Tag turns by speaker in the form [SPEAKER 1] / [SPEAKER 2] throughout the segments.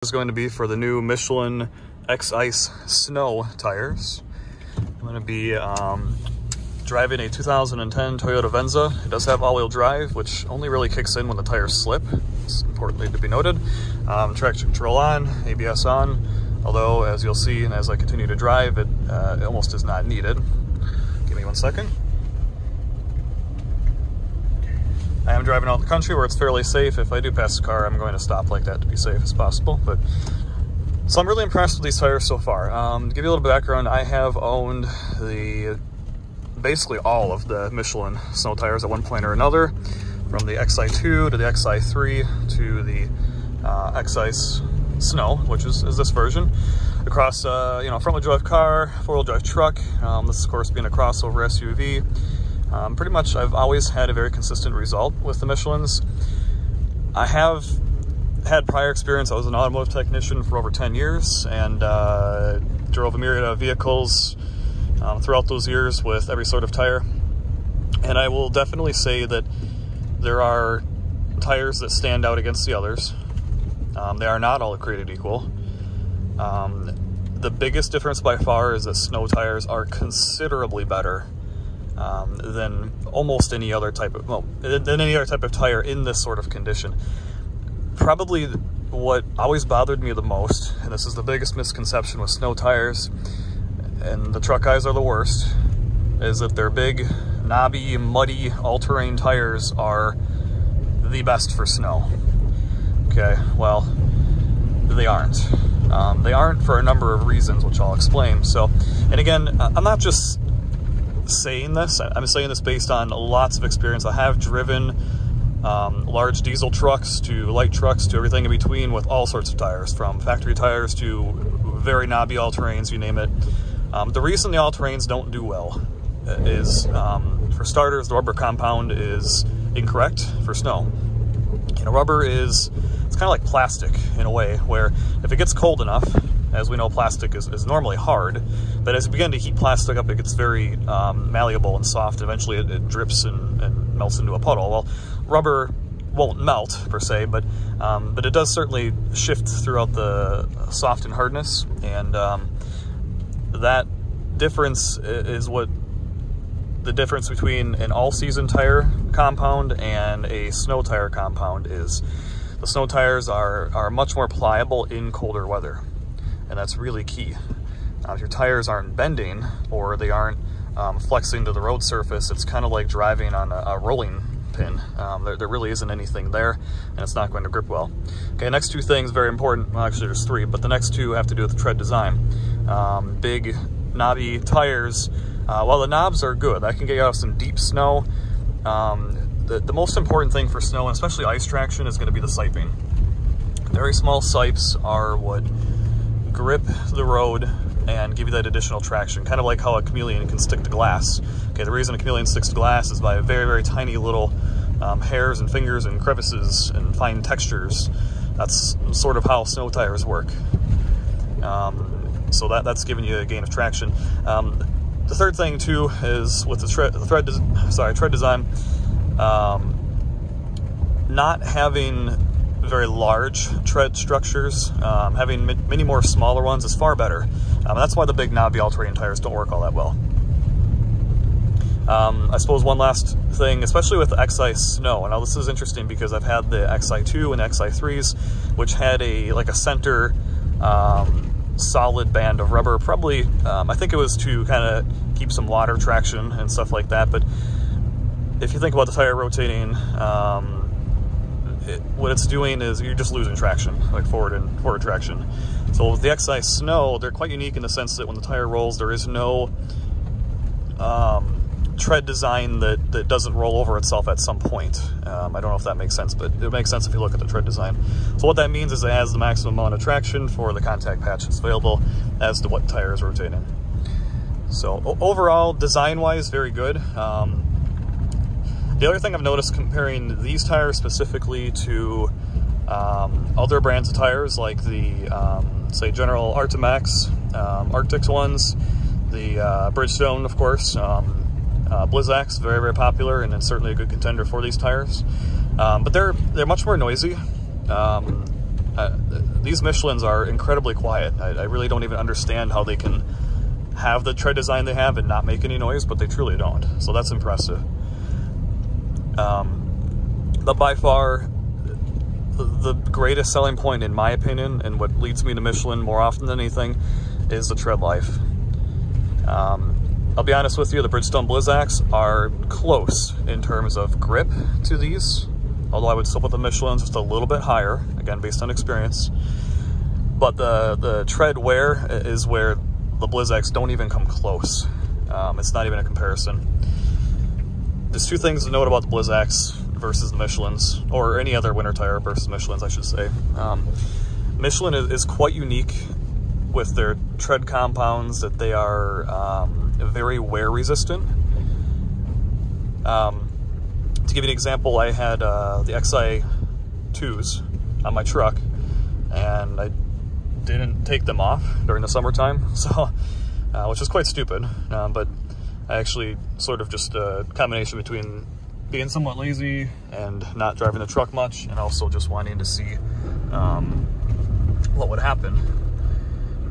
[SPEAKER 1] Is going to be for the new Michelin X-Ice Snow tires. I'm going to be driving a 2010 Toyota Venza. It does have all-wheel drive, which only really kicks in when the tires slip. It's importantly to be noted. Traction control on, ABS on, although as you'll see and as I continue to drive, it almost is not needed. Give me 1 second. I am driving out the country where it's fairly safe. If I do pass a car, I'm going to stop like that to be safe as possible. So I'm really impressed with these tires so far. To give you a little bit of background, I have owned basically all of the Michelin snow tires at one point or another, from the X-i2 to the X-i3 to the X-Ice Snow, which is this version, across front-wheel drive car, four-wheel drive truck. This, of course, being a crossover SUV. Pretty much I've always had a very consistent result with the Michelins. I have had prior experience. I was an automotive technician for over 10 years and drove a myriad of vehicles throughout those years with every sort of tire. And I will definitely say that there are tires that stand out against the others. They are not all created equal. The biggest difference by far is that snow tires are considerably better than almost any other type of tire in this sort of condition. Probably what always bothered me the most, and this is the biggest misconception with snow tires, and the truck guys are the worst, is that their big, knobby, muddy, all-terrain tires are the best for snow. Okay, well, they aren't. They aren't for a number of reasons, which I'll explain. So, and again, I'm not just saying this, I'm saying this based on lots of experience. I have driven large diesel trucks to light trucks to everything in between with all sorts of tires, from factory tires to very knobby all-terrains, you name it. The reason the all-terrains don't do well is, for starters, the rubber compound is incorrect for snow. Rubber it's kind of like plastic in a way, where if it gets cold enough, as we know, plastic is normally hard, but as you begin to heat plastic up, it gets very malleable and soft. Eventually it drips and melts into a puddle. Well, rubber won't melt per se, but it does certainly shift throughout the soft and hardness, and that difference is what the difference between an all-season tire compound and a snow tire compound is. The snow tires are much more pliable in colder weather. And that's really key. If your tires aren't bending or they aren't flexing to the road surface, it's kind of like driving on a rolling pin. There really isn't anything there, and it's not going to grip well. Okay, next two things, very important. Well, actually there's three, but the next two have to do with the tread design. Big, knobby tires, while the knobs are good, that can get you out of some deep snow. The most important thing for snow, and especially ice traction, is going to be the siping. Very small sipes are what grip the road and give you that additional traction, kind of like how a chameleon can stick to glass. Okay, the reason a chameleon sticks to glass is by very, very tiny little hairs and fingers and crevices and fine textures. That's sort of how snow tires work. So that's giving you a gain of traction. The third thing too is with the tread design, not having very large tread structures, having many more smaller ones is far better. That's why the big knobby all-terrain tires don't work all that well. I suppose one last thing, especially with the X-Ice Snow. Now this is interesting because I've had the X-i2 and X-i3s, which had a center solid band of rubber. Probably, I think it was to kind of keep some water traction and stuff like that. But if you think about the tire rotating, what it's doing is you're just losing traction, like forward traction. So with the X-Ice Snow, they're quite unique in the sense that when the tire rolls, there is no tread design that doesn't roll over itself at some point. I don't know if that makes sense, but it makes sense if you look at the tread design. So what that means is it has the maximum amount of traction for the contact patch that's available as to what tire is rotating. So overall, design-wise, very good. The other thing I've noticed comparing these tires specifically to other brands of tires, like the, say, General Artimax, Arctics ones, the Bridgestone, of course, Blizzak's very, very popular, and it's certainly a good contender for these tires. But they're much more noisy. these Michelins are incredibly quiet. I really don't even understand how they can have the tread design they have and not make any noise, but they truly don't. So that's impressive. But by far, the greatest selling point, in my opinion, and what leads me to Michelin more often than anything, is the tread life. I'll be honest with you, the Bridgestone Blizzaks are close in terms of grip to these, although I would still put the Michelins just a little bit higher, again, based on experience. But the tread wear is where the Blizzaks don't even come close. It's not even a comparison. There's two things to note about the Blizzaks versus the Michelins, or any other winter tire versus Michelins, I should say. Michelin is quite unique with their tread compounds, that they are very wear resistant. To give you an example, I had the X-i2s on my truck, and I didn't take them off during the summertime, so which is quite stupid, but I actually sort of just a combination between being somewhat lazy and not driving the truck much, and also just wanting to see what would happen.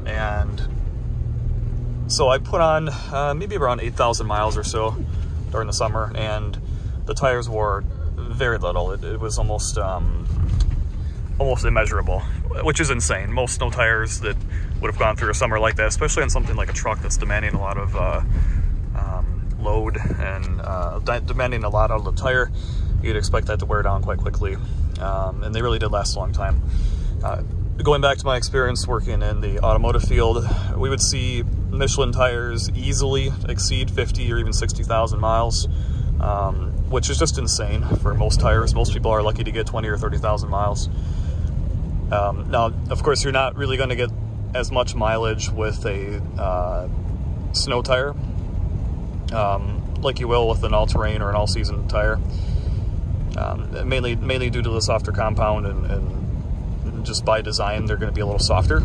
[SPEAKER 1] And so I put on maybe around 8,000 miles or so during the summer, and the tires wore very little. It was almost immeasurable, which is insane. Most snow tires that would have gone through a summer like that, especially on something like a truck that's demanding a lot of load and demanding a lot out of the tire, you'd expect that to wear down quite quickly. And they really did last a long time. Going back to my experience working in the automotive field, we would see Michelin tires easily exceed 50 or even 60,000 miles, which is just insane for most tires. Most people are lucky to get 20 or 30,000 miles. Now, of course, you're not really going to get as much mileage with a snow tire like you will with an all-terrain or an all-season tire, mainly due to the softer compound, and just by design they're going to be a little softer.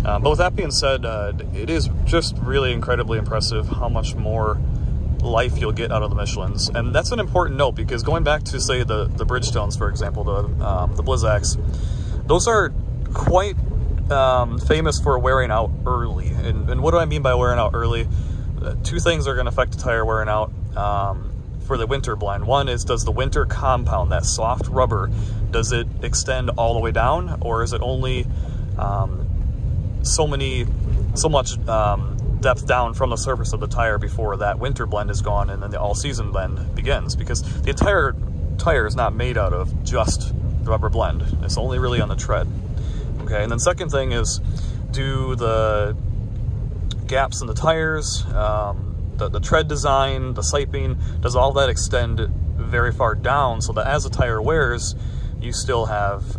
[SPEAKER 1] But with that being said, it is just really incredibly impressive how much more life you'll get out of the Michelins. And that's an important note, because going back to, say, the Bridgestones, for example, the Blizzaks, those are quite famous for wearing out early. And what do I mean by wearing out early? Two things are going to affect the tire wearing out for the winter blend. One is, does the winter compound, that soft rubber, does it extend all the way down, or is it only so much depth down from the surface of the tire before that winter blend is gone and then the all-season blend begins? Because the entire tire is not made out of just the rubber blend. It's only really on the tread. Okay, and then second thing is, do the gaps in the tires, the tread design, the siping, does all that extend very far down so that as the tire wears, you still have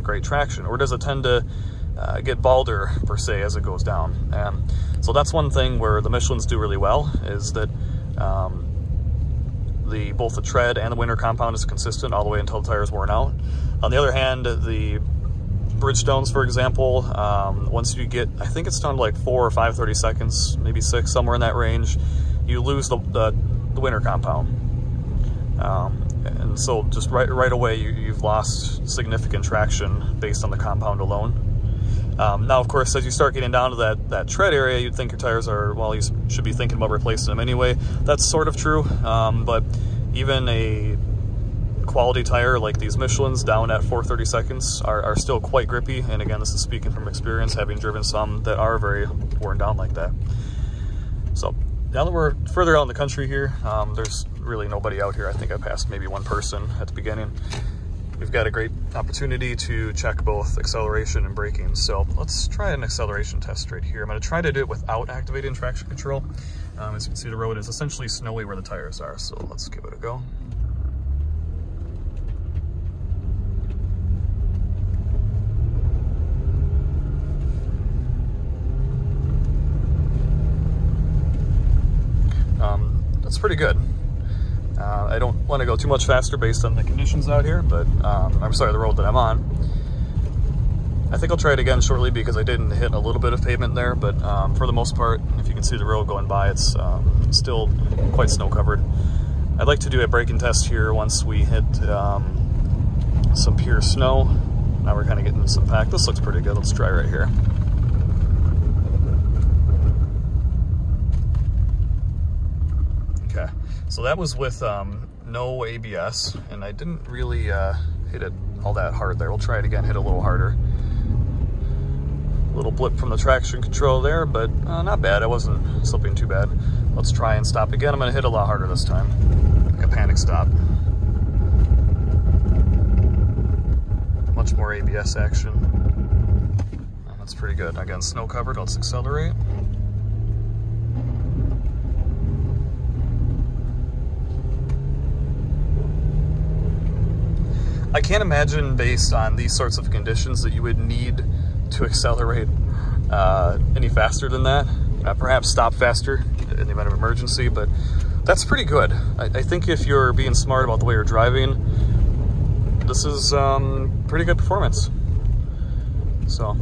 [SPEAKER 1] great traction? Or does it tend to get balder, per se, as it goes down? So that's one thing where the Michelins do really well, is that both the tread and the winter compound is consistent all the way until the tire is worn out. On the other hand, the Bridgestones, for example, once you get, I think it's down to like 4 or 5 30 seconds, maybe 6, somewhere in that range, you lose the winter compound. And so just right away, you've lost significant traction based on the compound alone. Now, of course, as you start getting down to that tread area, you'd think your tires are, well, you should be thinking about replacing them anyway. That's sort of true, but even a quality tire like these Michelins down at 430 seconds are still quite grippy. And again, this is speaking from experience, having driven some that are very worn down like that. So now that we're further out in the country here, there's really nobody out here. I think I passed maybe one person at the beginning. We've got a great opportunity to check both acceleration and braking. So let's try an acceleration test right here. I'm going to try to do it without activating traction control. As you can see, the road is essentially snowy where the tires are. So let's give it a go. That's pretty good. I don't want to go too much faster based on the conditions out here, but I'm sorry, the road that I'm on. I think I'll try it again shortly because I didn't hit a little bit of pavement there, but for the most part, if you can see the road going by, it's still quite snow covered. I'd like to do a braking test here once we hit some pure snow. Now we're kind of getting some pack. This looks pretty good. Let's try right here. Okay, so that was with no ABS, and I didn't really hit it all that hard there. We'll try it again, hit it a little harder. A little blip from the traction control there, but not bad. I wasn't slipping too bad. Let's try and stop again. I'm gonna hit a lot harder this time. Like a panic stop. Much more ABS action. That's pretty good. Again, snow covered. Let's accelerate. I can't imagine, based on these sorts of conditions, that you would need to accelerate any faster than that. Perhaps stop faster in the event of emergency, but that's pretty good. I think if you're being smart about the way you're driving, this is pretty good performance. So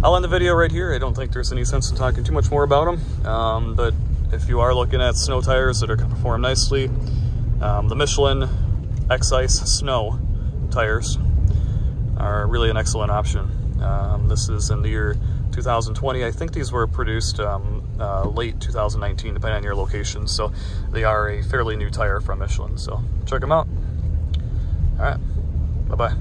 [SPEAKER 1] I'll end the video right here. I don't think there's any sense in talking too much more about them, but if you are looking at snow tires that are going to perform nicely, the Michelin X-Ice Snow tires are really an excellent option. This is in the year 2020. I think these were produced late 2019, depending on your location. So they are a fairly new tire from Michelin. So check them out. All right, bye-bye.